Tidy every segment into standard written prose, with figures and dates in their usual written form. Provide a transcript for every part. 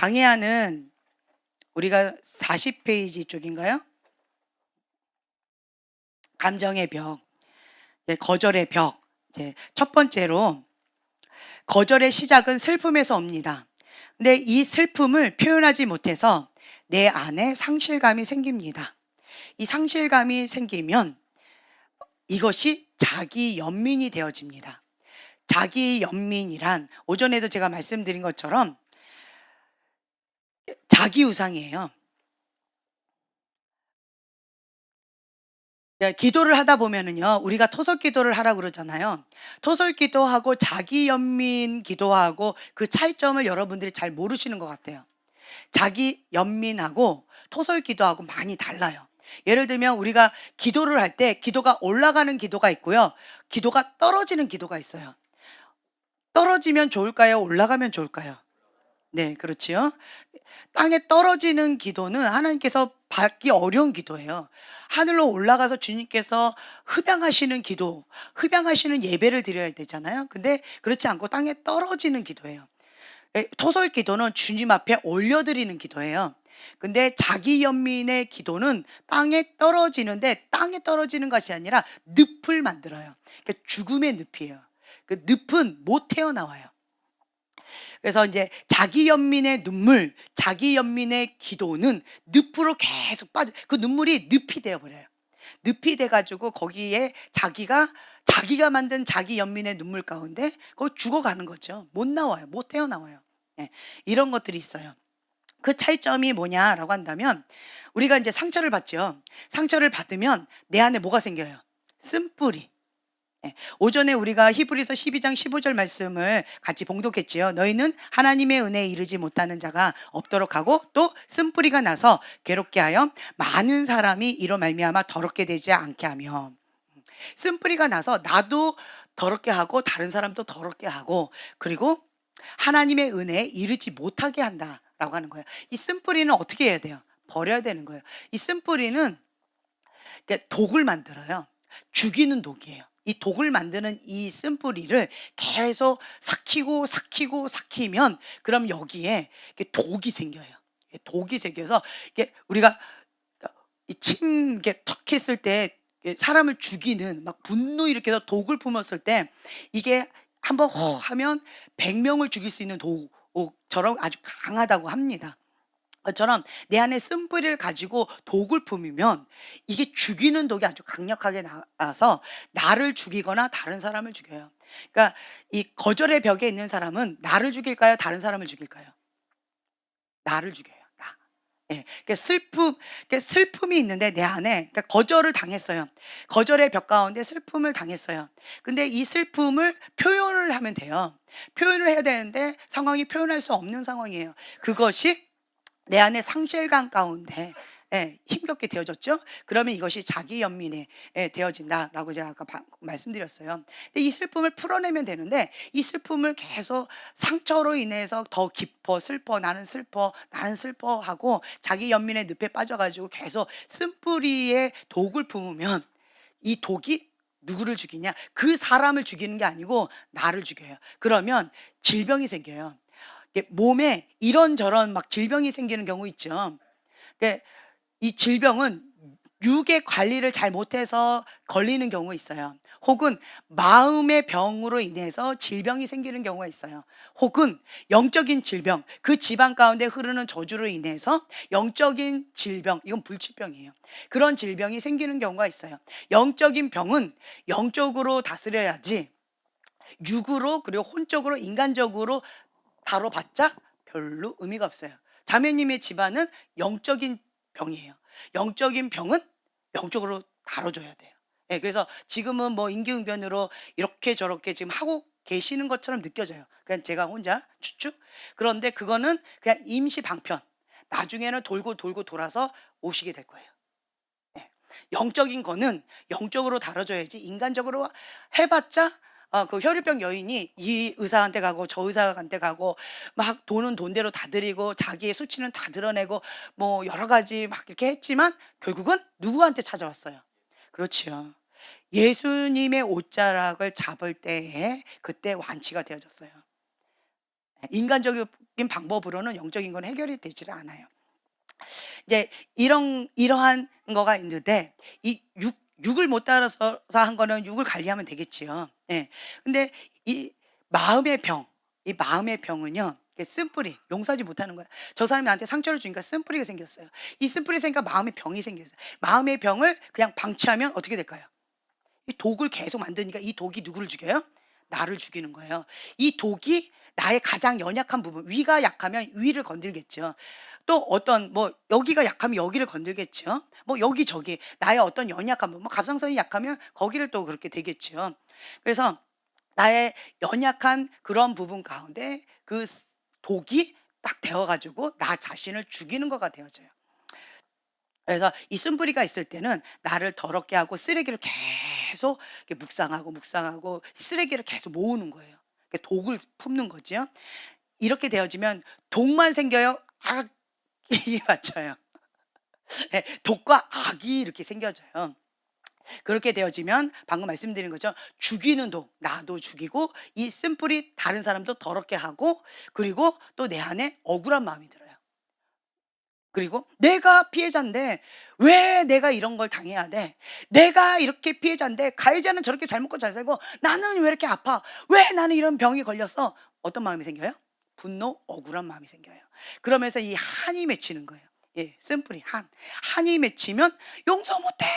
방해하는 우리가 40페이지 쪽인가요? 감정의 벽, 거절의 벽. 첫 번째로 거절의 시작은 슬픔에서 옵니다. 근데 이 슬픔을 표현하지 못해서 내 안에 상실감이 생깁니다. 이 상실감이 생기면 이것이 자기 연민이 되어집니다. 자기 연민이란 오전에도 제가 말씀드린 것처럼 자기 우상이에요. 기도를 하다 보면은요, 우리가 토속 기도를 하라고 그러잖아요. 토속 기도하고 자기 연민 기도하고 그 차이점을 여러분들이 잘 모르시는 것 같아요. 자기 연민하고 토속 기도하고 많이 달라요. 예를 들면 우리가 기도를 할 때 기도가 올라가는 기도가 있고요. 기도가 떨어지는 기도가 있어요. 떨어지면 좋을까요? 올라가면 좋을까요? 네, 그렇지요. 땅에 떨어지는 기도는 하나님께서 받기 어려운 기도예요. 하늘로 올라가서 주님께서 흡양하시는 기도, 흡양하시는 예배를 드려야 되잖아요. 근데 그렇지 않고 땅에 떨어지는 기도예요. 토설 기도는 주님 앞에 올려드리는 기도예요. 근데 자기 연민의 기도는 땅에 떨어지는데 땅에 떨어지는 것이 아니라 늪을 만들어요. 그러니까 죽음의 늪이에요. 그 늪은 못 태어나와요. 그래서 이제 자기 연민의 눈물, 자기 연민의 기도는 늪으로 계속 빠져, 그 눈물이 늪이 되어 버려요. 늪이 돼 가지고 거기에 자기가 만든 자기 연민의 눈물 가운데 거기 죽어가는 거죠. 못 나와요. 못 태어나와요. 예. 이런 것들이 있어요. 그 차이점이 뭐냐라고 한다면 우리가 이제 상처를 받죠. 상처를 받으면 내 안에 뭐가 생겨요? 쓴뿌리. 예. 오전에 우리가 히브리서 12장 15절 말씀을 같이 봉독했지요. 너희는 하나님의 은혜에 이르지 못하는 자가 없도록 하고 또 쓴뿌리가 나서 괴롭게 하여 많은 사람이 이로 말미암아 더럽게 되지 않게 하며. 쓴뿌리가 나서 나도 더럽게 하고 다른 사람도 더럽게 하고 그리고 하나님의 은혜에 이르지 못하게 한다라고 하는 거예요. 이 쓴뿌리는 어떻게 해야 돼요? 버려야 되는 거예요. 이 쓴뿌리는 독을 만들어요. 죽이는 독이에요. 이 독을 만드는 이 쓴뿌리를 계속 삭히면 그럼 여기에 독이 생겨요. 독이 생겨서 이게 우리가 이침 이렇게 턱 했을 때 사람을 죽이는 막 분노 일으켜서 독을 품었을 때 이게 한번 하면 100명을 죽일 수 있는 독처럼 아주 강하다고 합니다. 것처럼 내 안에 쓴뿌리를 가지고 독을 품으면 이게 죽이는 독이 아주 강력하게 나서 나를 죽이거나 다른 사람을 죽여요. 그러니까 이 거절의 벽에 있는 사람은 나를 죽일까요? 다른 사람을 죽일까요? 나를 죽여요. 나. 예. 슬픔이 있는데 내 안에 거절을 당했어요. 거절의 벽 가운데 슬픔을 당했어요. 근데 이 슬픔을 표현을 하면 돼요. 표현을 해야 되는데 상황이 표현할 수 없는 상황이에요. 그것이 내 안에 상실감 가운데 힘겹게 되어졌죠. 그러면 이것이 자기 연민에 되어진다라고 제가 아까 말씀드렸어요. 근데 이 슬픔을 풀어내면 되는데 이 슬픔을 계속 상처로 인해서 더 깊어 슬퍼 나는 슬퍼 하고 자기 연민의 늪에 빠져가지고 계속 쓴뿌리에 독을 품으면 이 독이 누구를 죽이냐? 그 사람을 죽이는 게 아니고 나를 죽여요. 그러면 질병이 생겨요. 몸에 이런저런 막 질병이 생기는 경우 있죠. 이 질병은 육의 관리를 잘 못해서 걸리는 경우가 있어요. 혹은 마음의 병으로 인해서 질병이 생기는 경우가 있어요. 혹은 영적인 질병, 그 집안 가운데 흐르는 저주로 인해서 영적인 질병, 이건 불치병이에요. 그런 질병이 생기는 경우가 있어요. 영적인 병은 영적으로 다스려야지 육으로 그리고 혼적으로 인간적으로 다뤄봤자 별로 의미가 없어요. 자매님의 집안은 영적인 병이에요. 영적인 병은 영적으로 다뤄줘야 돼요. 예, 그래서 지금은 뭐 임기응변으로 이렇게 저렇게 지금 하고 계시는 것처럼 느껴져요. 그냥 제가 혼자 추측. 그런데 그거는 그냥 임시 방편. 나중에는 돌고 돌고 돌아서 오시게 될 거예요. 예. 영적인 거는 영적으로 다뤄줘야지 인간적으로 해봤자 그 혈유병 여인이 이 의사한테 가고 저 의사한테 가고 막 돈은 돈대로 다 드리고 자기의 수치는 다 드러내고 뭐 여러 가지 막 이렇게 했지만 결국은 누구한테 찾아왔어요? 그렇지요. 예수님의 옷자락을 잡을 때에 그때 완치가 되어졌어요. 인간적인 방법으로는 영적인 건 해결이 되지를 않아요. 이제 이러한 거가 있는데 이 육을 못 따라서 한 거는 육을 관리하면 되겠지요. 예. 근데 이 마음의 병, 이 마음의 병은요. 이게 쓴뿌리, 용서하지 못하는 거야. 저 사람이 나한테 상처를 주니까 쓴뿌리가 생겼어요. 이 쓴뿌리 생기니까 마음의 병이 생겼어요. 마음의 병을 그냥 방치하면 어떻게 될까요? 이 독을 계속 만드니까 이 독이 누구를 죽여요? 나를 죽이는 거예요. 이 독이 나의 가장 연약한 부분, 위가 약하면 위를 건들겠죠. 또 어떤 뭐 여기가 약하면 여기를 건들겠죠. 뭐 여기저기 나의 어떤 연약한 부분, 뭐 갑상선이 약하면 거기를 또 그렇게 되겠죠. 그래서 나의 연약한 그런 부분 가운데 그 독이 딱 되어 가지고 나 자신을 죽이는 거가 되어져요. 그래서 이 쓴뿌리가 있을 때는 나를 더럽게 하고 쓰레기를 계속 이렇게 묵상하고 묵상하고 쓰레기를 계속 모으는 거예요. 그 독을 품는 거죠. 이렇게 되어지면 독만 생겨요? 악이 맞춰요. 예, 독과 악이 이렇게 생겨져요. 그렇게 되어지면 방금 말씀드린 것처럼 죽이는 독, 나도 죽이고 이 쓴뿌리 다른 사람도 더럽게 하고 그리고 또 내 안에 억울한 마음이 들어요. 그리고 '내가 피해자인데 왜 내가 이런 걸 당해야 돼? 내가 이렇게 피해자인데 가해자는 저렇게 잘 먹고 잘 살고 나는 왜 이렇게 아파? 왜 나는 이런 병이 걸렸어?' 어떤 마음이 생겨요? 분노, 억울한 마음이 생겨요. 그러면서 이 한이 맺히는 거예요. 예, 심플이 한. 한이 맺히면 "용서 못 해.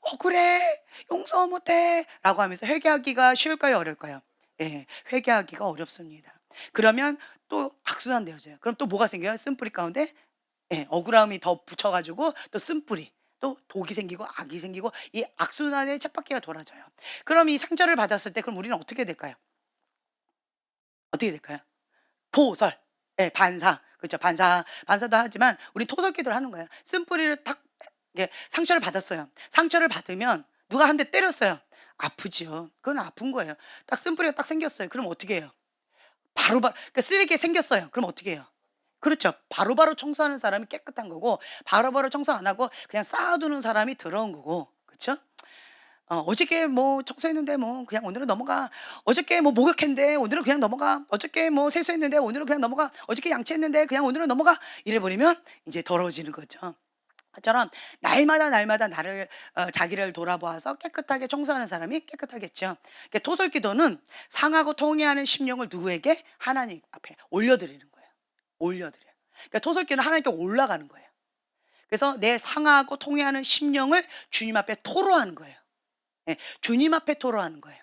억울해. 용서 못 해."라고 하면서 회개하기가 쉬울까요? 어려울까요? 예, 회개하기가 어렵습니다. 그러면 또 악순환되어져요. 그럼 또 뭐가 생겨요? 심플이 가운데 예. 억울함이 더 붙여 가지고 또 쓴뿌리 또 독이 생기고 악이 생기고 이 악순환의 쳇바퀴가 돌아져요. 그럼 이 상처를 받았을 때 그럼 우리는 어떻게 될까요? 어떻게 될까요? 토설. 예, 반사. 그렇죠. 반사도 하지만 우리 토설기도를 하는 거예요. 쓴뿌리를 탁 이게 상처를 받았어요. 상처를 받으면 누가 한 대 때렸어요. 아프지요. 그건 아픈 거예요. 딱 쓴뿌리가 딱 생겼어요. 그럼 어떻게 해요? 그러니까 쓰레기가 생겼어요. 그럼 어떻게 해요? 그렇죠. 바로바로 청소하는 사람이 깨끗한 거고 바로바로 청소 안 하고 그냥 쌓아두는 사람이 더러운 거고. 그쵸? 어저께 뭐 청소했는데 뭐 그냥 오늘은 넘어가. 어저께 뭐 목욕했는데 오늘은 그냥 넘어가. 어저께 뭐 세수했는데 오늘은 그냥 넘어가. 어저께 양치했는데 그냥 오늘은 넘어가. 이래 버리면 인제 더러워지는 거죠. 그처럼 날마다 나를 자기를 돌아보아서 깨끗하게 청소하는 사람이 깨끗하겠죠. 그러니까 토설기도는 상하고 통회하는 심령을 누구에게? 하나님 앞에 올려드리는 거예요. 올려드려요. 그러니까 토설기도는 하나님께 올라가는 거예요. 그래서 내 상하고 통회하는 심령을 주님 앞에 토로하는 거예요. 예, 주님 앞에 토로하는 거예요.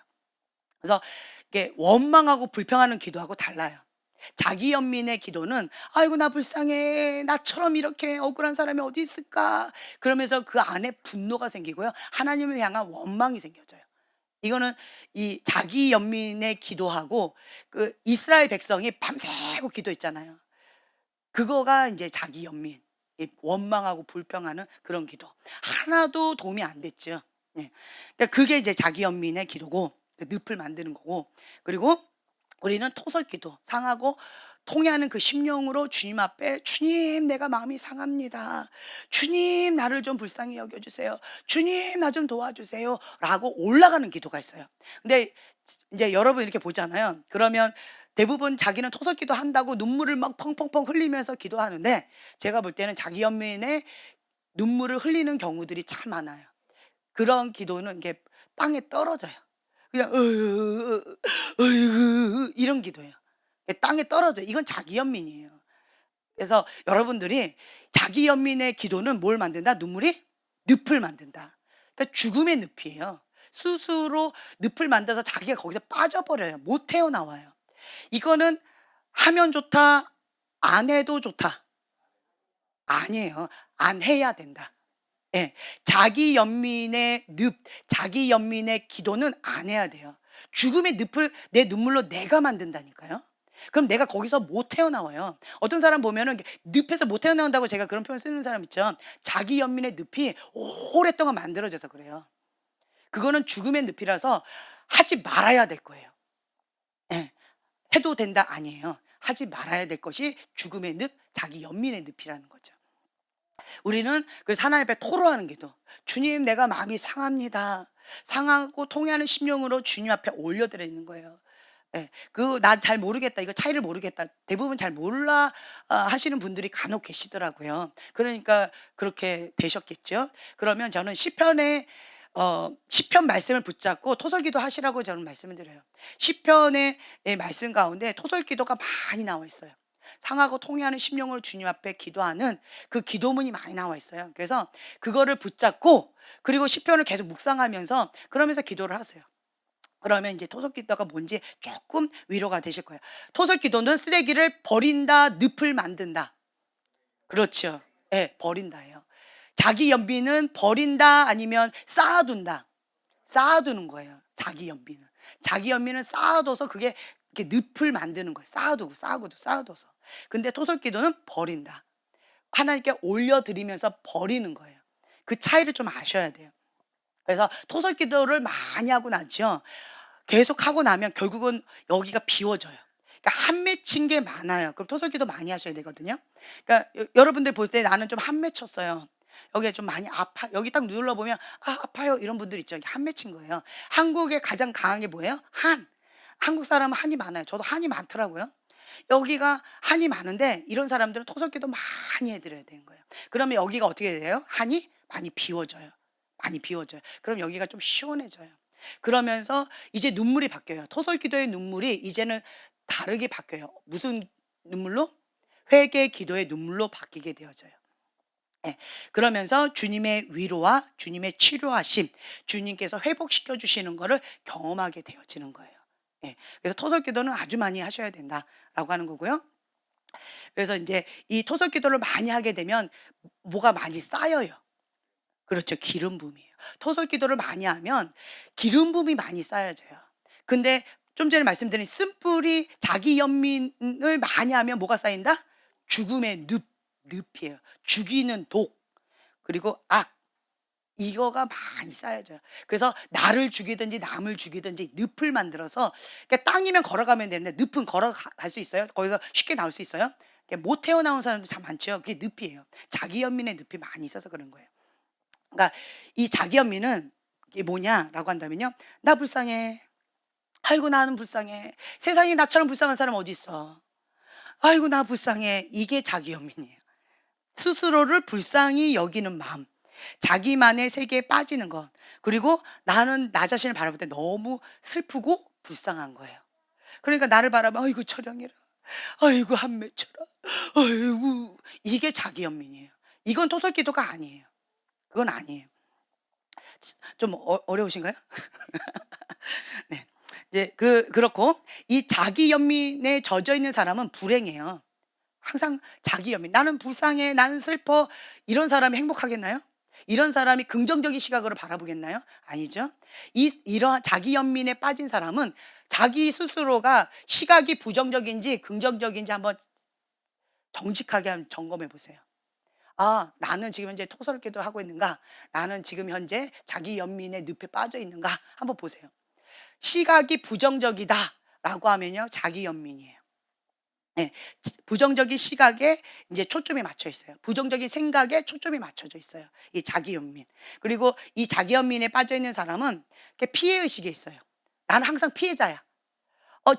그래서 이게 원망하고 불평하는 기도하고 달라요. 자기 연민의 기도는 "아이고 나 불쌍해. 나처럼 이렇게 억울한 사람이 어디 있을까?" 그러면서 그 안에 분노가 생기고요. 하나님을 향한 원망이 생겨져요. 이거는 이 자기 연민의 기도하고 그 이스라엘 백성이 밤새고 기도했잖아요. 그거가 인제 자기 연민. 이 원망하고 불평하는 그런 기도. 하나도 도움이 안 됐죠. 예. 그러니까 그게 이제 자기 연민의 기도고 그 늪을 만드는 거고 그리고 우리는 토설기도 상하고 통해하는 그 심령으로 주님 앞에 "주님 내가 마음이 상합니다. 주님 나를 좀 불쌍히 여겨 주세요. 주님 나 좀 도와주세요."라고 올라가는 기도가 있어요. 근데 이제 여러분 이렇게 보잖아요. 그러면 대부분 자기는 토설기도 한다고 눈물을 막 펑펑펑 흘리면서 기도하는데 제가 볼 때는 자기 연민의 눈물을 흘리는 경우들이 참 많아요. 그런 기도는 이게 땅에 떨어져요. 그냥 어이구 이런 기도예요. 땅에 떨어져요. 이건 자기 연민이에요. 그래서 여러분들이 자기 연민의 기도는 뭘 만든다? 눈물이 늪을 만든다. 그러니까 죽음의 늪이에요. 스스로 늪을 만들어서 자기가 거기서 빠져버려요. 못 헤어나와요. 이거는 하면 좋다, 안 해도 좋다. 아니에요. 안 해야 된다. 예. 자기 연민의 늪, 자기 연민의 기도는 안 해야 돼요. 죽음의 늪을 내 눈물로 내가 만든다니까요. 그럼 내가 거기서 못 헤어나와요. 어떤 사람 보면은 늪에서 못 헤어나온다고 제가 그런 표현 쓰는 사람 있죠. 자기 연민의 늪이 오랫동안 만들어져서 그래요. 그거는 죽음의 늪이라서 하지 말아야 될 거예요. 예. 해도 된다 아니에요. 하지 말아야 될 것이 죽음의 늪, 자기 연민의 늪이라는 거죠. 우리는 그래서 하나님 앞에 토로하는 기도. "주님 내가 마음이 상합니다." 상하고 통해하는 심령으로 주님 앞에 올려드리는 거예요. 예. 그 "난 잘 모르겠다. 이거 차이를 모르겠다." 대부분 잘 몰라 하시는 분들이 간혹 계시더라고요. 그러니까 그렇게 되셨겠죠. 그러면 저는 시편의 시편 말씀을 붙잡고 토설기도 하시라고 저는 말씀을 드려요. 시편의 말씀 가운데 토설기도가 많이 나와 있어요. 상하고 통회하는 심령으로 주님 앞에 기도하는 그 기도문이 많이 나와 있어요. 그래서 그거를 붙잡고 그리고 시편을 계속 묵상하면서 그러면서 기도를 하세요. 그러면 이제 토속기도가 뭔지 조금 위로가 되실 거예요. 토속기도는 쓰레기를 버린다, 늪을 만든다. 그렇죠. 예, 버린다예요. 자기 연비는 버린다 아니면 쌓아둔다. 쌓아두는 거예요. 자기 연비는. 자기 연비는 쌓아둬서 그게 이렇게 늪을 만드는 거예요. 쌓아두고 쌓아두고 쌓아둬서. 근데 토속기도는 버린다. 하나님께 올려드리면서 버리는 거예요. 그 차이를 좀 아셔야 돼요. 그래서 토설기도를 많이 하고 나죠. 계속 하고 나면 결국은 여기가 비워져요. 그러니까 한 맺힌 게 많아요. 그럼 토설기도 많이 하셔야 되거든요. 그러니까 여러분들 볼 때 나는 좀 한 맺혔어요. 여기가 좀 많이 아파. 여기 딱 눌러보면 아 아파요 이런 분들 있죠. 한 맺힌 거예요. 한국에 가장 강한 게 뭐예요? 한. 한국 사람은 한이 많아요. 저도 한이 많더라고요. 여기가 한이 많은데 이런 사람들은 토설기도 많이 해드려야 되는 거예요. 그러면 여기가 어떻게 돼요? 한이 많이 비워져요. 많이 비워져요. 그럼 여기가 좀 시원해져요. 그러면서 이제 눈물이 바뀌어요. 토설기도의 눈물이 이제는 다르게 바뀌어요. 무슨 눈물로? 회개 기도의 눈물로 바뀌게 되어져요. 예. 그러면서 주님의 위로와 주님의 치료하심, 주님께서 회복시켜 주시는 거를 경험하게 되어지는 거예요. 예. 그래서 토설기도는 아주 많이 하셔야 된다라고 하는 거고요. 그래서 인제 이 토설기도를 많이 하게 되면 뭐가 많이 쌓여요. 그렇죠. 기름 부음이에요. 토설 기도를 많이 하면 기름 부음이 많이 쌓여져요. 근데 좀 전에 말씀드린 쓴뿌리 자기 연민을 많이 하면 뭐가 쌓인다? 죽음의 늪이에요. 죽이는 독 그리고 악 이거가 많이 쌓여져요. 그래서 나를 죽이든지 남을 죽이든지 늪을 만들어서 그러니까 땅이면 걸어가면 되는데 늪은 걸어갈 수 있어요? 거기서 쉽게 나올 수 있어요? 못 태어나온 사람도 참 많죠. 그게 늪이에요. 자기 연민의 늪이 많이 있어서 그런 거예요. 그러니까 이 자기 연민은 이게 뭐냐라고 한다면요. "나 불쌍해. 아이고 나는 불쌍해. 세상에 나처럼 불쌍한 사람 어디 있어. 아이고 나 불쌍해." 이게 자기 연민이에요. 스스로를 불쌍히 여기는 마음. 자기만의 세계에 빠지는 것. 그리고 나는 나 자신을 바라볼 때 너무 슬프고 불쌍한 거예요. 그러니까 나를 바라보면 "아이고 처량해라. 아이고 한맺혀라. 아이고." 이게 자기 연민이에요. 이건 토설기도가 아니에요. 그건 아니에요. 좀 어려우신가요? 네. 이제 그렇고 이 자기 연민에 젖어 있는 사람은 불행해요. 항상 자기 연민. '나는 불쌍해. 나는 슬퍼.' 이런 사람이 행복하겠나요? 이런 사람이 긍정적인 시각으로 바라보겠나요? 아니죠. 이러한 자기 연민에 빠진 사람은 자기 스스로가 시각이 부정적인지 긍정적인지 한번 정직하게 한번 점검해 보세요. '아 나는 지금 현재 토설기도 하고 있는가? 나는 지금 현재 자기 연민의 늪에 빠져 있는가?' 한번 보세요. 시각이 부정적이다라고 하면요. 자기 연민이에요. 예. 부정적인 시각에 이제 초점이 맞춰 있어요. 부정적인 생각에 초점이 맞춰져 있어요. 이 자기 연민. 그리고 이 자기 연민에 빠져 있는 사람은 이렇게 피해 의식이 있어요. '나는 항상 피해자야.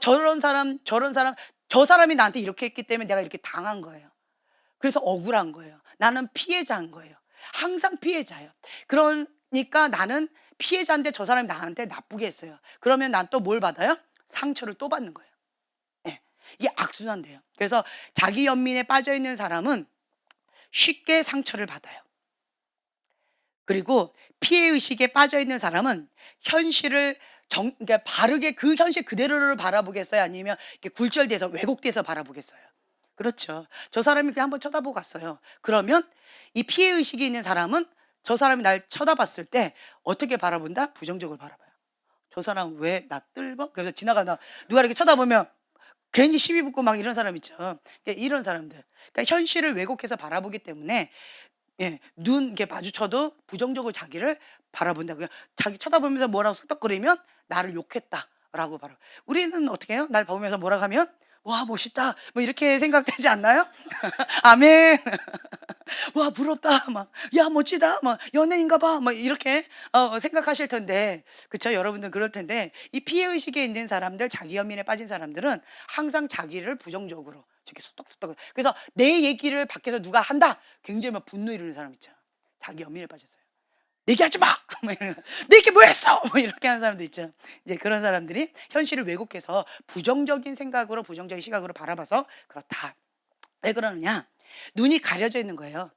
저런 사람, 저런 사람, 저 사람이 나한테 이렇게 했기 때문에 내가 이렇게 당한 거예요. 그래서 억울한 거예요. 나는 피해자인 거예요. 항상 피해자예요. 그러니까 나는 피해자인데 저 사람이 나한테 나쁘게 했어요. 그러면 난 또 뭘 받아요? 상처를 또 받는 거예요. 예. 이게 악순환돼요. 그래서 자기 연민에 빠져 있는 사람은 쉽게 상처를 받아요. 그리고 피해 의식에 빠져 있는 사람은 현실을 그러니까 바르게 그 현실 그대로를 바라보겠어요? 아니면 이렇게 굴절돼서 왜곡돼서 바라보겠어요? 그렇죠. 저 사람이 그냥 한번 쳐다보고 갔어요. 그러면 이 피해 의식이 있는 사람은 저 사람이 날 쳐다봤을 때 어떻게 바라본다? 부정적으로 바라봐요. '저 사람 왜 나 뜰어?' 그래서 지나가다 누가 이렇게 쳐다보면 괜히 시비 붙고 막 이런 사람 있죠. 이런 사람들. 그러니까 현실을 왜곡해서 바라보기 때문에 예 눈 이렇게 마주쳐도 부정적으로 자기를 바라본다고요. 자기 쳐다보면서 뭐라고 쑥덕거리면 '나를 욕했다.'라고 바라 우리는 어떻게 해요? 날 보면서 뭐라고 하면 '와 멋있다.' 뭐 이렇게 생각되지 않나요? 아멘. "와 부럽다." 막 "야 멋지다." 막 "연예인가 봐." 막 이렇게 생각하실 텐데 그쵸? 여러분들 그럴 텐데 이 피해 의식에 있는 사람들, 자기 연민에 빠진 사람들은 항상 자기를 부정적으로 이렇게 수덕수덕 그래서 내 얘기를 밖에서 누가 한다. 굉장히 막 분노 일으키는 사람 있죠. 자기 연민에 빠졌어요. "얘기하지 마!" 막 이러면 "내 얘기 뭐 했어!" 뭐 이렇게 하는 사람도 있죠. 이제 그런 사람들이 현실을 왜곡해서 부정적인 생각으로 부정적인 시각으로 바라봐서 그렇다. 왜 그러느냐? 눈이 가려져 있는 거예요.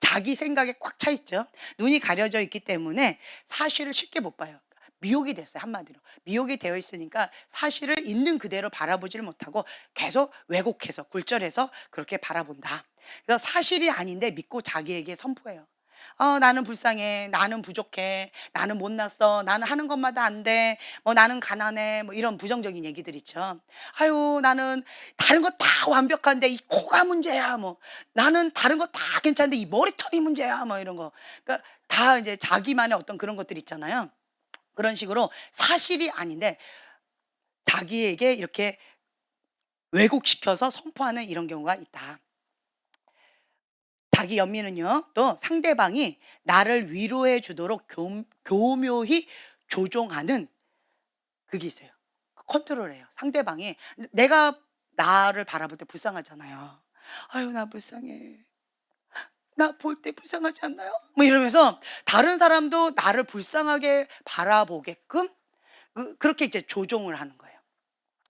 자기 생각에 꽉 차 있죠. 눈이 가려져 있기 때문에 사실을 쉽게 못 봐요. 미혹이 됐어요, 한마디로. 미혹이 되어 있으니까 사실을 있는 그대로 바라보지를 못하고 계속 왜곡해서 굴절해서 그렇게 바라본다. 그래서 사실이 아닌데 믿고 자기에게 선포해요. 나는 불쌍해. 나는 부족해. 나는 못났어. 나는 하는 것마다 안 돼. 뭐 나는 가난해. 뭐 이런 부정적인 얘기들 있죠. 아유, 나는 다른 거 다 완벽한데 이 코가 문제야. 뭐 나는 다른 거 다 괜찮은데 이 머리털이 문제야. 뭐 이런 거. 그러니까 다 이제 자기만의 어떤 그런 것들 있잖아요. 그런 식으로 사실이 아닌데 자기에게 이렇게 왜곡시켜서 선포하는 이런 경우가 있다. 자기 연민은요, 또 상대방이 나를 위로해 주도록 교묘히 조종하는 그게 있어요. 컨트롤해요. 상대방이 내가 나를 바라볼 때 불쌍하잖아요. "아유 나 불쌍해. 나 볼 때 불쌍하지 않나요?" 뭐 이러면서 다른 사람도 나를 불쌍하게 바라보게끔 그렇게 이제 조종을 하는 거예요.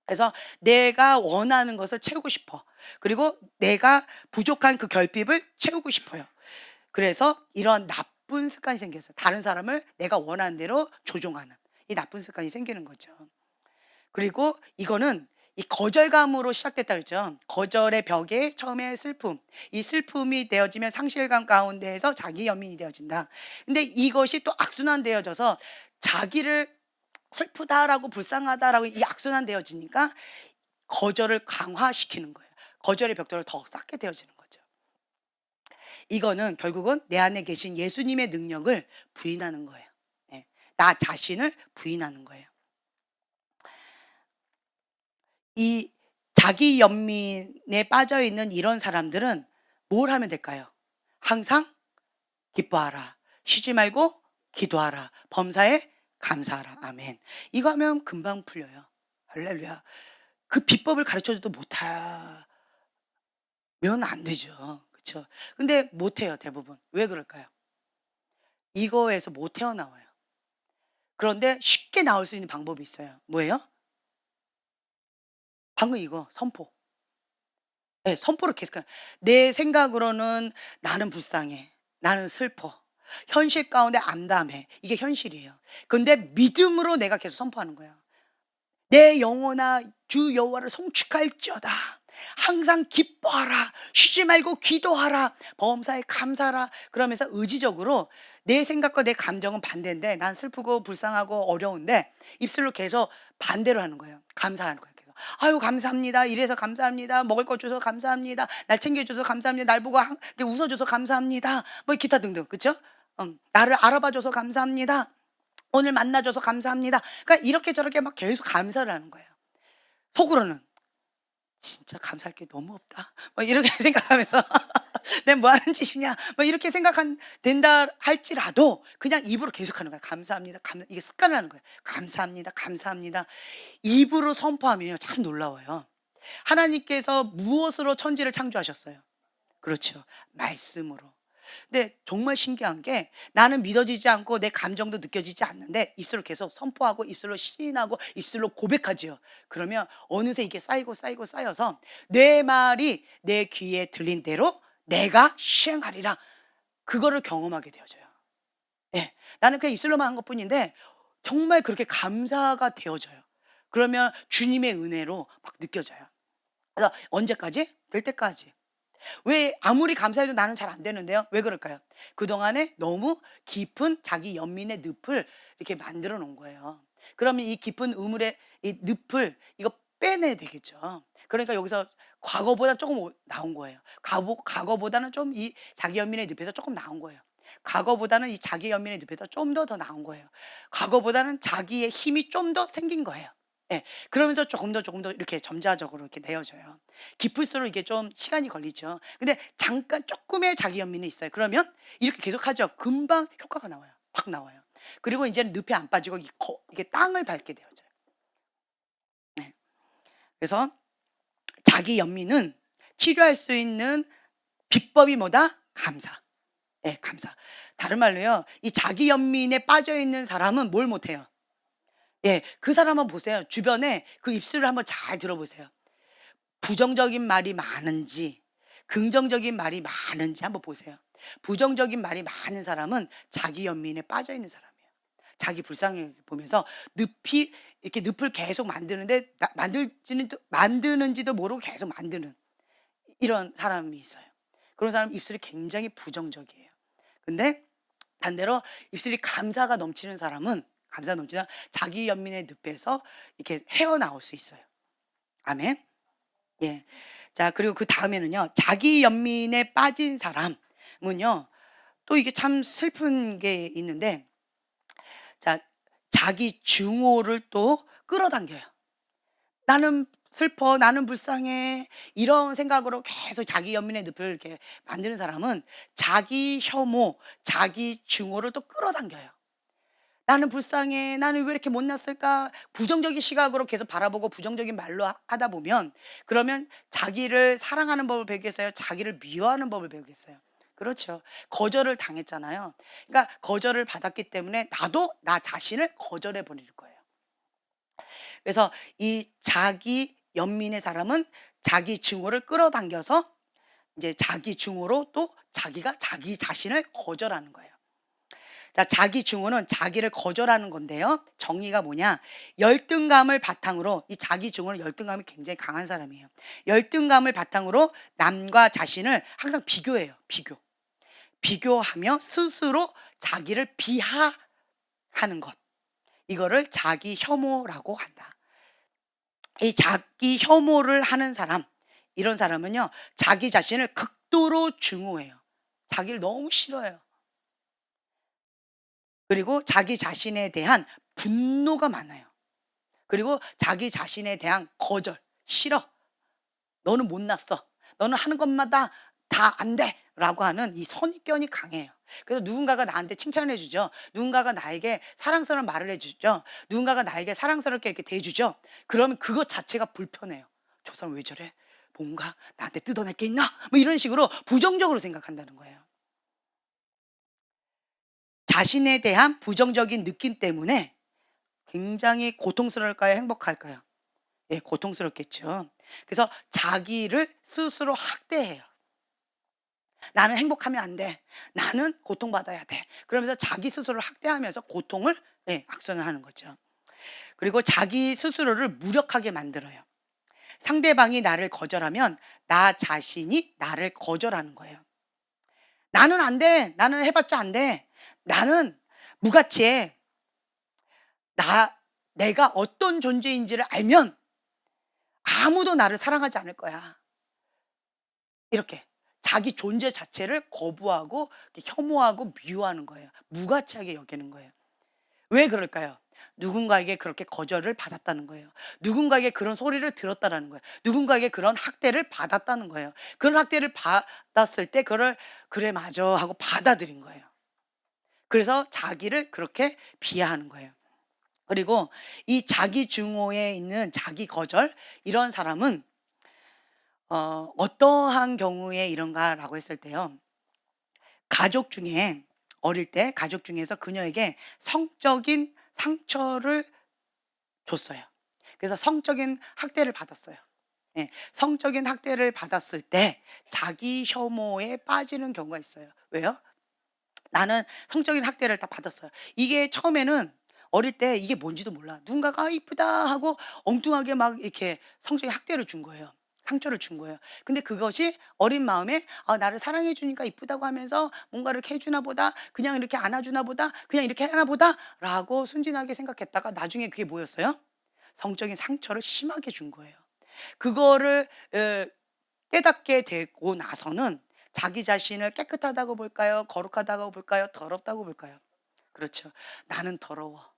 그래서 내가 원하는 것을 채우고 싶어. 그리고 내가 부족한 그 결핍을 채우고 싶어요. 그래서 이런 나쁜 습관이 생겼어요. 다른 사람을 내가 원하는 대로 조종하는 이 나쁜 습관이 생기는 거죠. 그리고 이거는 이 거절감으로 시작됐다 그랬죠. 거절의 벽에 처음에 슬픔, 이 슬픔이 되어지면 상실감 가운데에서 자기 연민이 되어진다. 근데 이것이 또 악순환되어져서 자기를 슬프다라고 불쌍하다라고 이 악순환되어지니까 거절을 강화시키는 거예요. 거절의 벽돌을 더 쌓게 되어지는 거죠. 이거는 결국은 내 안에 계신 예수님의 능력을 부인하는 거예요. 예. 나 자신을 부인하는 거예요. 이 자기 연민에 빠져 있는 이런 사람들은 뭘 하면 될까요? 항상 기뻐하라. 쉬지 말고 기도하라. 범사에 감사하라. 아멘. 이거 하면 금방 풀려요. 할렐루야. 그 비법을 가르쳐 줘도 못하면 안 되죠. 그쵸? 근데 못해요, 대부분. 왜 그럴까요? 이거에서 못 헤어나와요. 그런데 쉽게 나올 수 있는 방법이 있어요. 뭐예요? 방금 이거 선포. 예, 선포를 계속해요. 내 생각으로는 '나는 불쌍해. 나는 슬퍼. 현실 가운데 암담해.' 이게 현실이에요. 근데 믿음으로 내가 계속 선포하는 거예요. "내 영혼아 주 여호와를 송축할지어다. 항상 기뻐하라. 쉬지 말고 기도하라. 범사에 감사하라." 그러면서 의지적으로 내 생각과 내 감정은 반대인데 난 슬프고 불쌍하고 어려운데 입술로 계속 반대로 하는 거예요. 감사하는 거예요 계속. "아유 감사합니다. 이래서 감사합니다. 먹을 거 줘서 감사합니다. 날 챙겨 줘서 감사합니다. 날 보고 이렇게 웃어 줘서 감사합니다." 뭐 기타 등등. 그쵸? "나를 알아봐 줘서 감사합니다. 오늘 만나 줘서 감사합니다." 그러니까 이렇게 저렇게 막 계속 감사를 하는 거예요. 속으로는 '진짜 감사할 게 너무 없다.' 뭐 이렇게 생각하면서 '내가 뭐 하는 짓이냐.' 뭐 이렇게 생각한 된다 할지라도 그냥 입으로 계속하는 거야. "감사합니다. 이게 습관을 하는 거예요. "감사합니다. 감사합니다." 입으로 선포하면요 참 놀라워요. 하나님께서 무엇으로 천지를 창조하셨어요? 그렇죠. 말씀으로. 근데 정말 신기한 게 나는 믿어지지 않고 내 감정도 느껴지지 않는데 입술로 계속 선포하고 입술로 시인하고 입술로 고백하지요. 그러면 어느새 이게 쌓이고 쌓이고 쌓여서 내 말이 내 귀에 들린 대로 내가 시행하리라. 그거를 경험하게 되어져요. 예. 나는 그냥 입술로만 한 것뿐인데 정말 그렇게 감사가 되어져요. 그러면 주님의 은혜로 막 느껴져요. 그래서 언제까지? 될 때까지. 왜 아무리 감사해도 나는 잘 안 되는데요. 왜 그럴까요? 그동안에 너무 깊은 자기 연민의 늪을 이렇게 만들어 놓은 거예요. 그러면 이 깊은 우물의 이 늪을 이거 빼내야 되겠죠. 그러니까 여기서 과거보다 조금 나온 거예요. 과거보다는 좀 이 자기 연민의 늪에서 조금 나온 거예요. 과거보다는 이 자기 연민의 늪에서 좀 더 나온 거예요. 과거보다는 자기의 힘이 좀 더 생긴 거예요. 예. 그러면서 조금 더 이렇게 점차적으로 이렇게 내어져요. 깊을수록 이게 좀 시간이 걸리죠. 근데 잠깐 쪼끔의 자기 연민이 있어요. 그러면 이렇게 계속하죠. 금방 효과가 나와요. 탁 나와요. 그리고 인제는 늪에 안 빠지고 이게 땅을 밟게 되어져요. 네. 그래서 자기 연민은 치료할 수 있는 비법이 뭐다? 감사. 예, 감사. 다른 말로요. 이 자기 연민에 빠져 있는 사람은 뭘 못해요? 예. 그 사람 한번 보세요. 주변에 그 입술을 한번 잘 들어보세요. 부정적인 말이 많은지 긍정적인 말이 많은지 한번 보세요. 부정적인 말이 많은 사람은 자기 연민에 빠져 있는 사람이에요. 자기 불쌍해 보면서 늪이 이렇게 늪을 계속 만드는데 만드는지도 모르고 계속 만드는 이런 사람이 있어요. 그런 사람 입술이 굉장히 부정적이에요. 근데 반대로 입술이 감사가 넘치는 사람은 감사가 넘치는 자기 연민의 늪에서 이렇게 헤어나올 수 있어요. 아멘. 예. 자, 그리고 그다음에는요. 자기 연민에 빠진 사람은요. 또 이게 참 슬픈 게 있는데, 자, 자기 증오를 또 끌어당겨요. '나는 슬퍼. 나는 불쌍해.' 이런 생각으로 계속 자기 연민의 늪을 이렇게 만드는 사람은 자기 혐오, 자기 증오를 또 끌어당겨요. '나는 불쌍해. 나는 왜 이렇게 못났을까?' 부정적인 시각으로 계속 바라보고 부정적인 말로 하다 보면, 그러면 자기를 사랑하는 법을 배우겠어요? 자기를 미워하는 법을 배우겠어요? 그렇죠. 거절을 당했잖아요. 그러니까 거절을 받았기 때문에 나도 나 자신을 거절해 버릴 거예요. 그래서 이 자기 연민의 사람은 자기 증오를 끌어당겨서 이제 자기 증오로 또 자기가 자기 자신을 거절하는 거예요. 자, 자기 증오는 자기를 거절하는 건데요. 정의가 뭐냐? 열등감을 바탕으로, 이 자기 증오는 열등감이 굉장히 강한 사람이에요. 열등감을 바탕으로 남과 자신을 항상 비교해요. 비교하며 스스로 자기를 비하하는 것. 이거를 자기 혐오라고 한다. 이 자기 혐오를 하는 사람, 이런 사람은요. 자기 자신을 극도로 증오해요. 자기를 너무 싫어해요. 그리고 자기 자신에 대한 분노가 많아요. 그리고 자기 자신에 대한 거절, "싫어. 너는 못났어. 너는 하는 것마다 다 안 돼." 라고 하는 이 선입견이 강해요. 그래서 누군가가 나한테 칭찬을 해 주죠. 누군가가 나에게 사랑스러운 말을 해 주죠. 누군가가 나에게 사랑스럽게 이렇게 대해 주죠. 그러면 그것 자체가 불편해요. '저 사람 왜 저래? 뭔가 나한테 뜯어낼 게 있나?' 뭐 이런 식으로 부정적으로 생각한다는 거예요. 자신에 대한 부정적인 느낌 때문에 굉장히 고통스러울까요? 행복할까요? 예, 고통스럽겠죠. 그래서 자기를 스스로 학대해요. '나는 행복하면 안 돼. 나는 고통받아야 돼.' 그러면서 자기 스스로를 학대하면서 고통을, 예, 악순환 하는 거죠. 그리고 자기 스스로를 무력하게 만들어요. 상대방이 나를 거절하면 나 자신이 나를 거절하는 거예요. '나는 안 돼. 나는 해 봤자 안 돼. 나는 무가치해. 내가 어떤 존재인지를 알면 아무도 나를 사랑하지 않을 거야.' 이렇게 자기 존재 자체를 거부하고 혐오하고 미워하는 거예요. 무가치하게 여기는 거예요. 왜 그럴까요? 누군가에게 그렇게 거절을 받았다는 거예요. 누군가에게 그런 소리를 들었다라는 거예요. 누군가에게 그런 학대를 받았다는 거예요. 그런 학대를 받았을 때 그걸 '그래 맞아.' 하고 받아들인 거예요. 그래서 자기를 그렇게 비하하는 거예요. 그리고 이 자기 증오에 있는 자기 거절, 이런 사람은 어떠한 경우에 이런가라고 했을 때요. 가족 중에 어릴 때 가족 중에서 그녀에게 성적인 상처를 줬어요. 그래서 성적인 학대를 받았어요. 예. 성적인 학대를 받았을 때 자기 혐오에 빠지는 경우가 있어요. 왜요? 나는 성적인 학대를 다 받았어요. 이게 처음에는 어릴 때 이게 뭔지도 몰라. 누군가가 "아 이쁘다." 하고 엉뚱하게 막 이렇게 성적인 학대를 준 거예요. 상처를 준 거예요. 근데 그것이 어린 마음에 '아 나를 사랑해 주니까 이쁘다고 하면서 뭔가 이렇게 해 주나 보다. 그냥 이렇게 안아 주나 보다. 그냥 이렇게 하나 보다.'라고 순진하게 생각했다가 나중에 그게 뭐였어요? 성적인 상처를 심하게 준 거예요. 그거를 깨닫게 되고 나서는 자기 자신을 깨끗하다고 볼까요? 거룩하다고 볼까요? 더럽다고 볼까요? 그렇죠. '나는 더러워.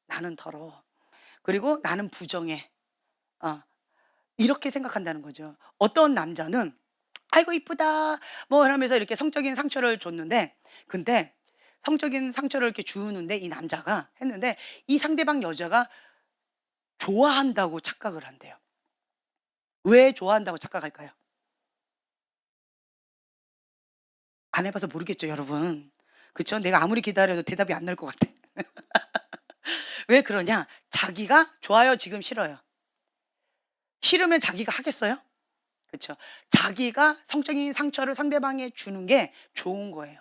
나는 더러워.' 그리고 나는 부정해. 어. 이렇게 생각한다는 거죠. 어떤 남자는 "아이고 이쁘다." 뭐 이러면서 이렇게 성적인 상처를 줬는데, 근데 성적인 상처를 이렇게 주는데 이 남자가 했는데 이 상대방 여자가 좋아한다고 착각을 한대요. 왜 좋아한다고 착각할까요? 안 해 봐서 모르겠죠, 여러분. 그쵸? 내가 아무리 기다려도 대답이 안 나올 것 같아. 왜 그러냐? 자기가 좋아요, 지금 싫어요. 싫으면 자기가 하겠어요? 그쵸. 자기가 성적인 상처를 상대방에 주는 게 좋은 거예요.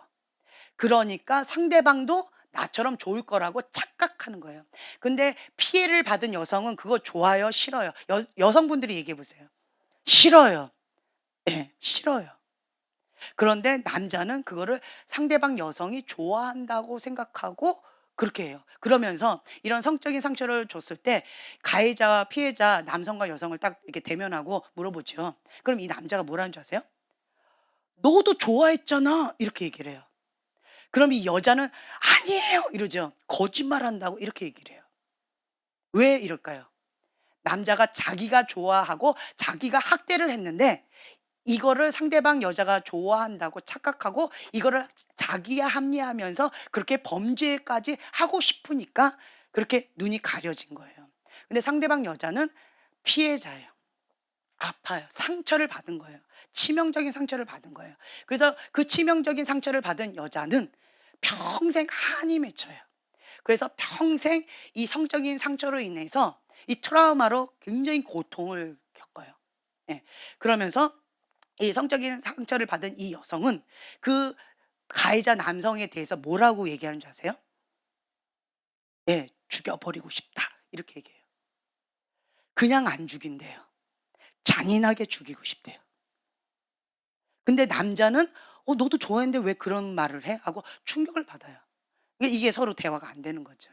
그러니까 상대방도 나처럼 좋을 거라고 착각하는 거예요. 근데 피해를 받은 여성은 그거 좋아요, 싫어요? 여성분들이 얘기해 보세요. 싫어요. 예, 싫어요. 그런데 남자는 그거를 상대방 여성이 좋아한다고 생각하고 그렇게 해요. 그러면서 이런 성적인 상처를 줬을 때 가해자와 피해자 남성과 여성을 딱 이렇게 대면하고 물어보죠. 그럼 이 남자가 뭐라는 줄 아세요? "너도 좋아했잖아." 이렇게 얘기를 해요. 그럼 이 여자는 "아니에요." 이러죠. "거짓말한다고." 이렇게 얘기를 해요. 왜 이럴까요? 남자가 자기가 좋아하고 자기가 학대를 했는데 이거를 상대방 여자가 좋아한다고 착각하고 이거를 자기에 합리화하면서 그렇게 범죄까지 하고 싶으니까 그렇게 눈이 가려진 거예요. 근데 상대방 여자는 피해자예요. 아파요. 상처를 받은 거예요. 치명적인 상처를 받은 거예요. 그래서 그 치명적인 상처를 받은 여자는 평생 한이 맺혀요. 그래서 평생 이 성적인 상처로 인해서 이 트라우마로 굉장히 고통을 겪어요. 예. 그러면서 이 성적인 상처를 받은 이 여성은 그 가해자 남성에 대해서 뭐라고 얘기하는 줄 아세요? 예. "죽여버리고 싶다." 이렇게 얘기해요. 그냥 안 죽인대요. 잔인하게 죽이고 싶대요. 근데 남자는 "어 너도 좋아했는데 왜 그런 말을 해?" 하고 충격을 받아요. 이게 서로 대화가 안 되는 거죠.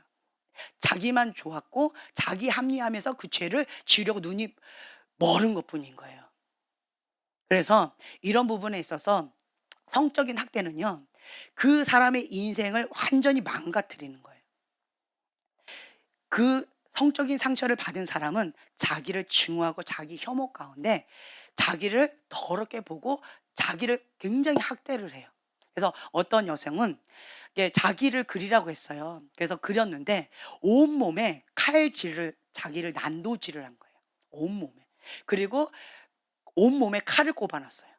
자기만 좋았고 자기 합리화하면서 그 죄를 지으려고 눈이 멀은 것뿐인 거예요. 그래서 이런 부분에 있어서 성적인 학대는요. 그 사람의 인생을 완전히 망가뜨리는 거예요. 그 성적인 상처를 받은 사람은 자기를 증오하고 자기 혐오 가운데 자기를 더럽게 보고 자기를 굉장히 학대를 해요. 그래서 어떤 여성은 이게 자기를 그리라고 했어요. 그래서 그렸는데 온몸에 칼질을 자기를 난도질을 한 거예요, 온몸에. 그리고 온몸에 칼을 꼽아 놨어요.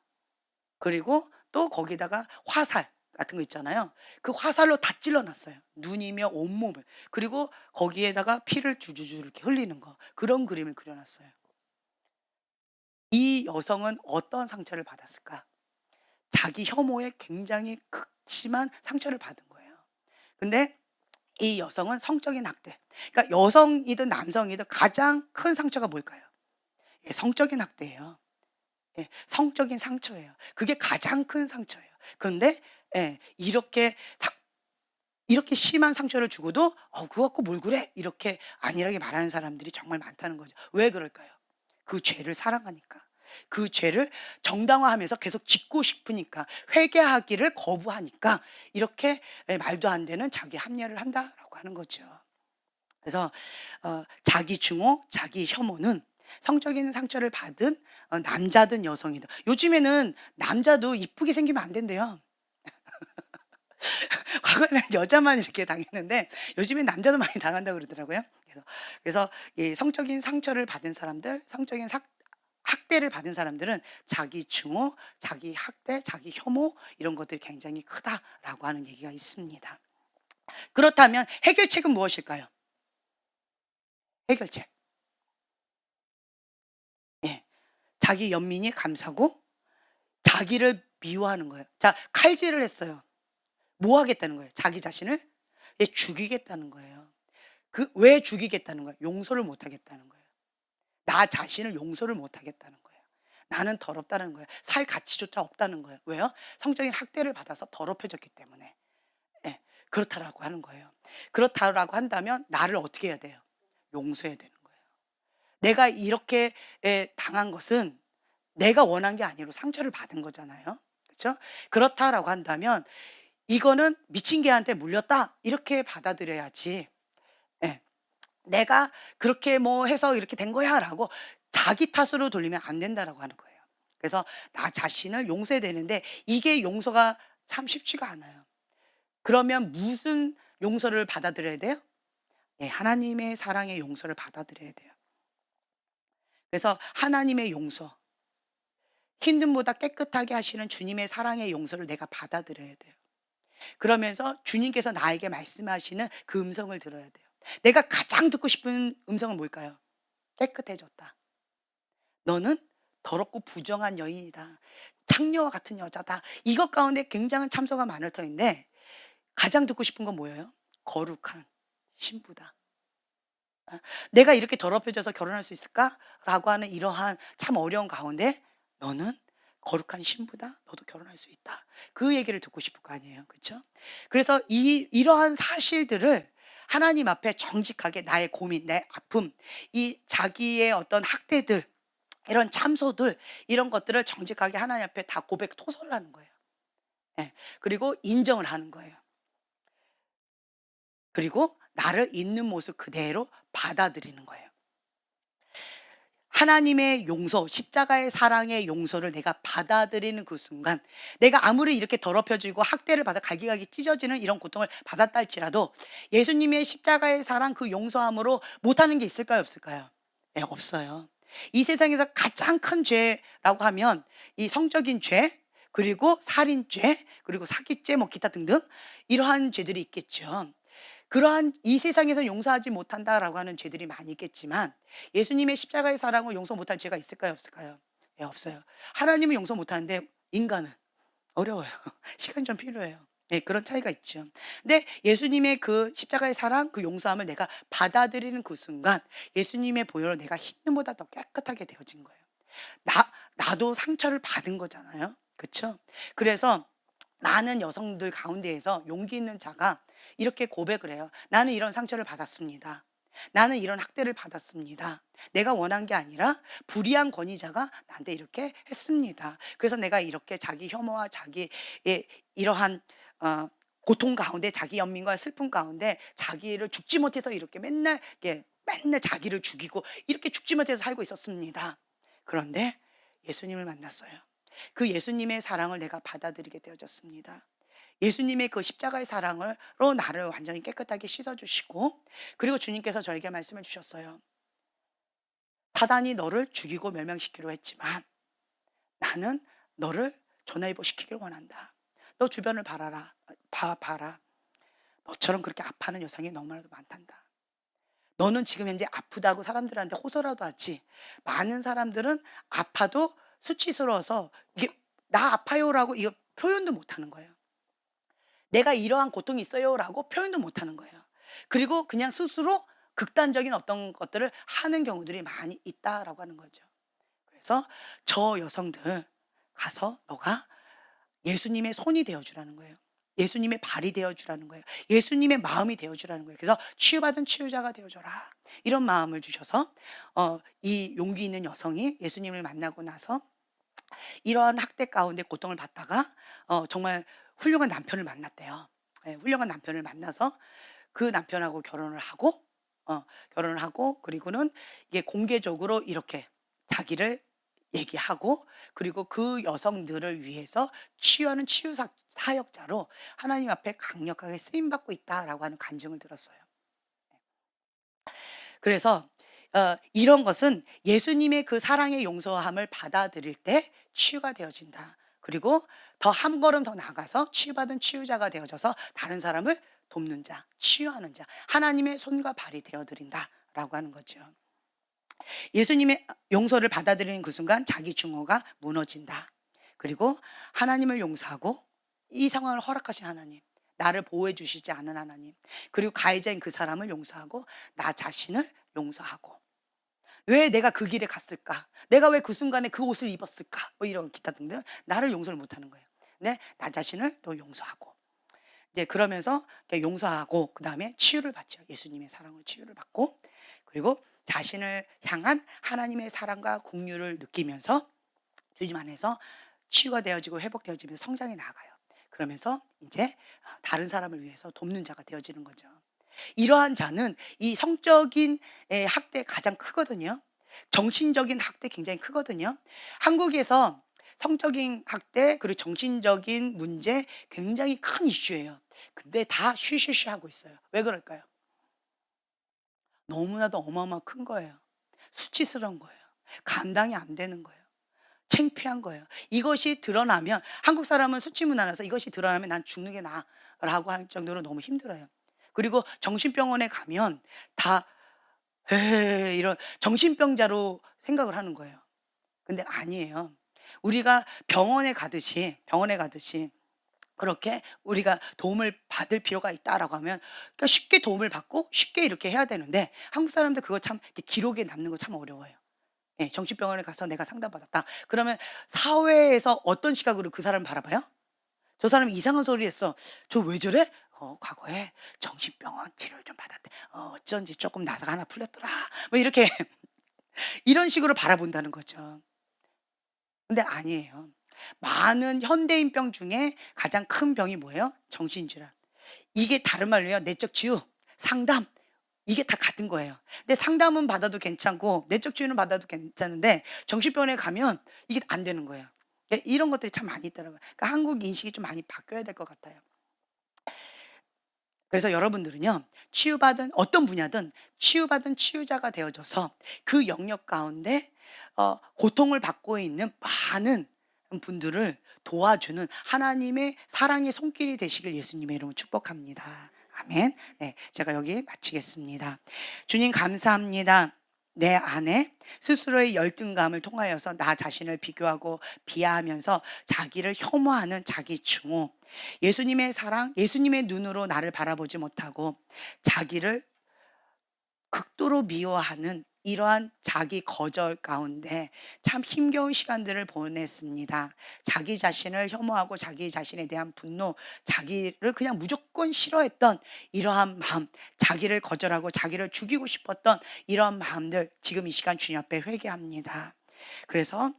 그리고 또 거기다가 화살 같은 거 있잖아요. 그 화살로 다 찔러 놨어요, 눈이며 온몸을. 그리고 거기에다가 피를 주주주 이렇게 흘리는 거, 그런 그림을 그려 놨어요. 이 여성은 어떤 상처를 받았을까? 자기 혐오에 굉장히 극심한 상처를 받은 거예요. 근데 이 여성은 성적인 학대, 그러니까 여성이든 남성이든 가장 큰 상처가 뭘까요? 예, 성적인 학대예요. 예. 성적인 상처예요. 그게 가장 큰 상처예요. 그런데 예, 이렇게 심한 상처를 주고도 그거 갖고 뭘 그래?" 이렇게 안일하게 말하는 사람들이 정말 많다는 거죠. 왜 그럴까요? 그 죄를 사랑하니까. 그 죄를 정당화하면서 계속 짓고 싶으니까, 회개하기를 거부하니까 이렇게 예, 말도 안 되는 자기 합리화를 한다라고 하는 거죠. 그래서 자기 증오, 자기 혐오는 성적인 상처를 받은 남자든 여성이든, 요즘에는 남자도 이쁘게 생기면 안 된대요. 과거에는 여자만 이렇게 당했는데 요즘엔 남자도 많이 당한다고 그러더라고요. 그래서 이 성적인 상처를 받은 사람들, 성적인 학대를 받은 사람들은 자기 증오, 자기 학대, 자기 혐오 이런 것들이 굉장히 크다라고 하는 얘기가 있습니다. 그렇다면 해결책은 무엇일까요? 해결책. 예. 자기 연민이 감사고 자기를 미워하는 거예요. 자, 칼질을 했어요. 뭐 하겠다는 거예요? 자기 자신을 예, 죽이겠다는 거예요. 그 왜 죽이겠다는 거예요? 용서를 못 하겠다는 거예요. 나 자신을 용서를 못 하겠다는 거예요. 나는 더럽다는 거예요. 살 가치조차 없다는 거예요. 왜요? 성적인 학대를 받아서 더럽혀졌기 때문에. 예. 그렇다라고 하는 거예요. 그렇다라고 한다면 나를 어떻게 해야 돼요? 용서해야 되는 거예요. 내가 이렇게 예, 당한 것은 내가 원한 게 아니고 상처를 받은 거잖아요. 그렇죠? 그렇다라고 한다면 이거는 '미친 개한테 물렸다.' 이렇게 받아들여야지 예, 내가 그렇게 뭐 해서 이렇게 된 거야라고 자기 탓으로 돌리면 안 된다라고 하는 거예요. 그래서 나 자신을 용서해야 되는데 이게 용서가 참 쉽지가 않아요. 그러면 무슨 용서를 받아들여야 돼요? 예, 하나님의 사랑의 용서를 받아들여야 돼요. 그래서 하나님의 용서, 힘듦보다 깨끗하게 하시는 주님의 사랑의 용서를 내가 받아들여야 돼요. 그러면서 주님께서 나에게 말씀하시는 그 음성을 들어야 돼요. 내가 가장 듣고 싶은 음성은 뭘까요? 깨끗해졌다. 너는 더럽고 부정한 여인이다. 창녀와 같은 여자다. 이것 가운데 굉장한 참소가 많을 터인데 가장 듣고 싶은 건 뭐예요? 거룩한 신부다. 아, 내가 이렇게 더럽혀져서 결혼할 수 있을까?라고 하는 이러한 참 어려운 가운데 너는 거룩한 신부다. 너도 결혼할 수 있다. 그 얘기를 듣고 싶을 거 아니에요. 그렇죠? 그래서 이러한 사실들을 하나님 앞에 정직하게 나의 고민, 내 아픔, 이 자기의 어떤 학대들, 이런 참소들, 이런 것들을 정직하게 하나님 앞에 다 고백 토설을 하는 거예요. 예. 그리고 인정을 하는 거예요. 그리고 나를 있는 모습 그대로 받아들이는 거예요. 하나님의 용서, 십자가의 사랑의 용서를 내가 받아들이는 그 순간 내가 아무리 이렇게 더럽혀지고 학대를 받아 갈기갈기 찢어지는 이런 고통을 받았다 할지라도 예수님의 십자가의 사랑 그 용서함으로 못하는 게 있을까요? 없을까요? 네, 없어요. 이 세상에서 가장 큰 죄라고 하면 이 성적인 죄, 그리고 살인죄, 그리고 사기죄, 뭐 기타 등등 이러한 죄들이 있겠죠. 그러한 이 세상에서 용서하지 못한다라고 하는 죄들이 많이 있겠지만 예수님의 십자가의 사랑을 용서 못할 죄가 있을까요? 없을까요? 예, 없어요. 하나님은 용서 못하는데 인간은 어려워요. 시간이 좀 필요해요. 예, 그런 차이가 있죠. 근데 예수님의 그 십자가의 사랑, 그 용서함을 내가 받아들이는 그 순간 예수님의 보혈로 내가 흰눈보다 더 깨끗하게 되어진 거예요. 나도 상처를 받은 거잖아요. 그쵸? 그래서 많은 여성들 가운데에서 용기 있는 자가 이렇게 고백을 해요. 나는 이런 상처를 받았습니다. 나는 이런 학대를 받았습니다. 내가 원한 게 아니라 불의한 권위자가 나한테 이렇게 했습니다. 그래서 내가 이렇게 자기 혐오와 자기의 이러한 어, 고통 가운데 자기 연민과 슬픔 가운데 자기를 죽지 못해서 이렇게 맨날 맨날 자기를 죽이고 이렇게 죽지 못해서 살고 있었습니다. 그런데 예수님을 만났어요. 그 예수님의 사랑을 내가 받아들이게 되어졌습니다. 예수님의 그 십자가의 사랑으로 나를 완전히 깨끗하게 씻어주시고 그리고 주님께서 저에게 말씀해 주셨어요. 사단이 너를 죽이고 멸망시키려 했지만 나는 너를 전화위복시키길 원한다. 너 주변을 봐라. 너처럼 그렇게 아파하는 여성이 너무나도 많단다. 너는 지금 현재 아프다고 사람들한테 호소라도 하지. 많은 사람들은 아파도 수치스러워서 이게 "나 아파요."라고 이거 표현도 못 하는 거예요. "내가 이러한 고통이 있어요."라고 표현도 못 하는 거예요. 그리고 그냥 스스로 극단적인 어떤 것들을 하는 경우들이 많이 있다라고 하는 거죠. 그래서 저 여성들 가서 너가 예수님의 손이 되어 주라는 거예요. 예수님의 발이 되어 주라는 거예요. 예수님의 마음이 되어 주라는 거예요. 그래서 치유받은 치유자가 되어 줘라. 이런 마음을 주셔서 이 용기 있는 여성이 예수님을 만나고 나서 이러한 학대 가운데 고통을 받다가 정말 훌륭한 남편을 만났대요. 예, 훌륭한 남편을 만나서 그 남편하고 결혼을 하고 그리고는 이게 공개적으로 이렇게 자기를 얘기하고 그리고 그 여성들을 위해서 치유하는 사역자로 하나님 앞에 강력하게 쓰임 받고 있다라고 하는 간증을 들었어요. 그래서 이런 것은 예수님의 그 사랑의 용서함을 받아들일 때 치유가 되어진다. 그리고 더 한 걸음 더 나아가서 치유받은 치유자가 되어져서 다른 사람을 돕는 자, 치유하는 자, 하나님의 손과 발이 되어 드린다라고 하는 거죠. 예수님의 용서를 받아들이는 그 순간 자기 증오가 무너진다. 그리고 하나님을 용서하고 이 상황을 허락하신 하나님, 나를 보호해 주시지 않은 하나님, 그리고 가해자인 그 사람을 용서하고 나 자신을 용서하고 왜 내가 그 길에 갔을까? 내가 왜 그 순간에 그 옷을 입었을까? 뭐 이런 기타 등등 나를 용서를 못하는 거예요. 네, 나 자신을 또 용서하고 이제 그러면서 이렇게 용서하고 그다음에 치유를 받죠. 예수님의 사랑으로 치유를 받고 그리고 자신을 향한 하나님의 사랑과 긍휼을 느끼면서 주님 안에서 치유가 되어지고 회복되어지면서 성장해 나가요. 그러면서 이제 다른 사람을 위해서 돕는 자가 되어지는 거죠. 이러한 자는 이 성적인 학대 가장 크거든요. 정신적인 학대 굉장히 크거든요. 한국에서 성적인 학대 그리고 정신적인 문제 굉장히 큰 이슈예요. 근데 다 쉬쉬쉬 하고 있어요. 왜 그럴까요? 너무나도 어마어마한 큰 거예요. 수치스러운 거예요. 감당이 안 되는 거예요. 창피한 거예요. 이것이 드러나면 한국 사람은 수치 문화라서 이것이 드러나면 '난 죽는 게 나'a.라고 할 정도로 너무 힘들어요. 그리고 정신병원에 가면 다 "에헤." 이런 정신병자로 생각을 하는 거예요. 근데 아니에요. 우리가 병원에 가듯이 그렇게 우리가 도움을 받을 필요가 있다라고 하면 그러니까 쉽게 도움을 받고 쉽게 이렇게 해야 되는데 한국 사람들 그거 참 이렇게 기록에 남는 거 참 어려워요. 예. 정신병원에 가서 내가 상담받았다. 그러면 사회에서 어떤 시각으로 그 사람을 바라봐요? '저 사람이 이상한 소리 했어. 저 왜 저래? 과거에 정신병원 치료를 좀 받았대. 어쩐지 조금 나사가 하나 풀렸더라.' 뭐 이렇게 이런 식으로 바라본다는 거죠. 근데 아니에요. 많은 현대인병 중에 가장 큰 병이 뭐예요? 정신질환. 이게 다른 말로요. 내적 치유, 상담 이게 다 같은 거예요. 근데 상담은 받아도 괜찮고 내적 치유는 받아도 괜찮은데 정신병원에 가면 이게 안 되는 거예요. 예 이런 것들이 참 많이 있더라고요. 그러니까 한국 인식이 좀 많이 바뀌어야 될 것 같아요. 그래서 여러분들은요. 치유받은 어떤 분야든 치유받은 치유자가 되어져서 그 영역 가운데 고통을 받고 있는 많은 분들을 도와주는 하나님의 사랑의 손길이 되시길 예수님의 이름으로 축복합니다. 아멘. 네. 제가 여기 마치겠습니다. 주님 감사합니다. 내 안에 스스로의 열등감을 통하여서 나 자신을 비교하고 비하하면서 자기를 혐오하는 자기 증오, 예수님의 사랑, 예수님의 눈으로 나를 바라보지 못하고 자기를 극도로 미워하는 이러한 자기 거절 가운데 참 힘겨운 시간들을 보냈습니다. 자기 자신을 혐오하고 자기 자신에 대한 분노, 자기를 그냥 무조건 싫어했던 이러한 마음, 자기를 거절하고 자기를 죽이고 싶었던 이러한 마음들 지금 이 시간 주님 앞에 회개합니다. 그래서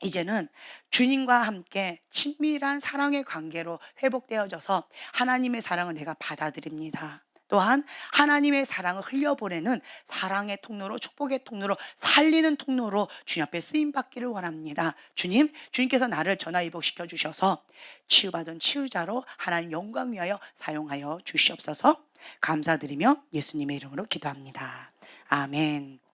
이제는 주님과 함께 친밀한 사랑의 관계로 회복되어져서 하나님의 사랑을 내가 받아들입니다. 또한 하나님의 사랑을 흘려보내는 사랑의 통로로 축복의 통로로 살리는 통로로 주님 앞에 쓰임 받기를 원합니다. 주님께서 나를 전화위복시켜 주셔서 치유받은 치유자로 하나님 영광 위하여 사용하여 주시옵소서. 감사드리며 예수님의 이름으로 기도합니다. 아멘.